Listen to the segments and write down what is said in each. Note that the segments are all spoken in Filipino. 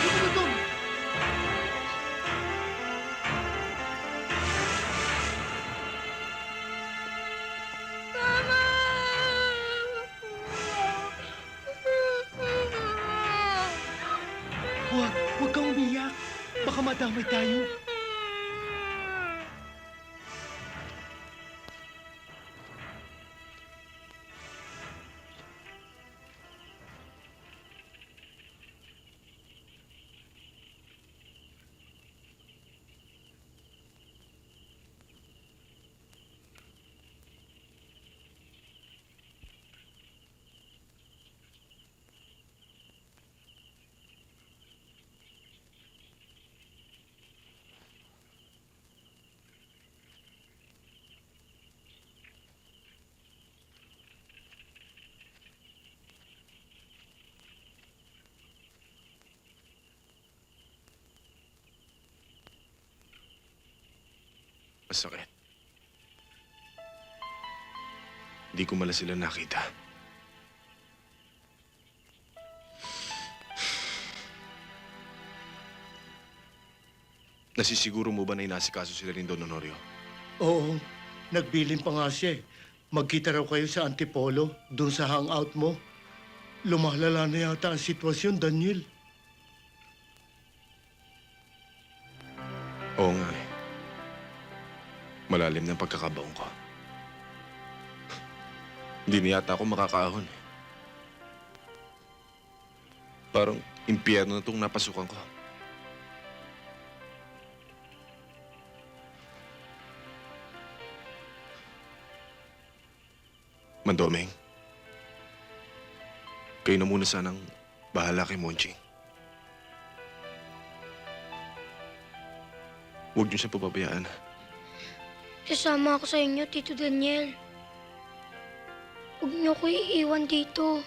sumunod doon! Mama! Huwag kang umiyak. Baka madamay tayo. Masakit. Hindi ko mala sila nakita. Nasisiguro mo ba na inasikaso sila ni Don Honorio? Oo, nagbilin pa nga siya eh. Magkita raw kayo sa Antipolo, dun sa hangout mo. Lumalala na yata ang sitwasyon, Daniel. Oo nga eh. Malalim ng pagkakabaong ko. Hindi na yata ako makakaahon eh. Parang impyerno na itong napasukan ko. Mandoming, kayo na muna sanang bahala kay Monching. Huwag niyo siya pababayaan. Kasama ako sa inyo, Tito Daniel. Huwag niyo ko iiwan dito.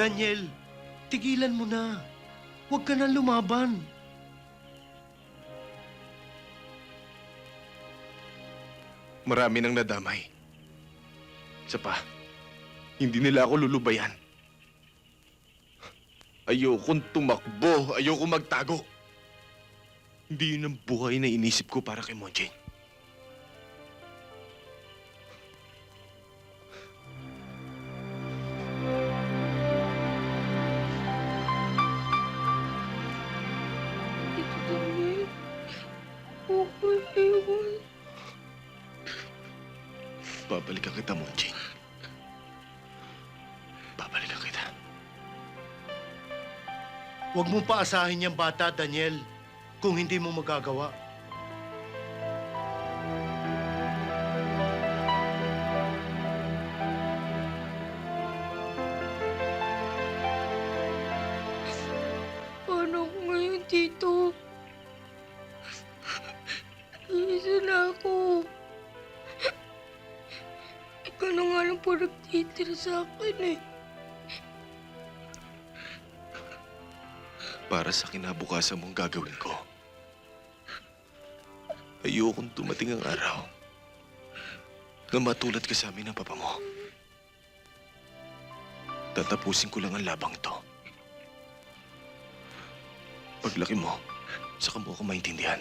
Daniel, tigilan mo na. Huwag ka na lumaban. Marami nang nadamay. Isa pa, hindi nila ako lulubayan. Ayokong tumakbo, ayokong magtago. Hindi yun ang buhay na inisip ko para kay Monching. Tito Daniel, huwag ko iiwan. Babalikan kita, Monching. Babalikan kita. Huwag mong paasahin yung bata, Daniel, kung hindi mo magagawa. Paano ko ngayon, Tito? Iisa na ako. Ikaw na nga lang po nagtitira sa akin eh. Para sa kinabukasan mong gagawin ko. Ayokong dumating ang araw na matulad ka sa amin ng papa mo. Tatapusin ko lang ang labang to. Paglaki mo, saka mo ako maintindihan.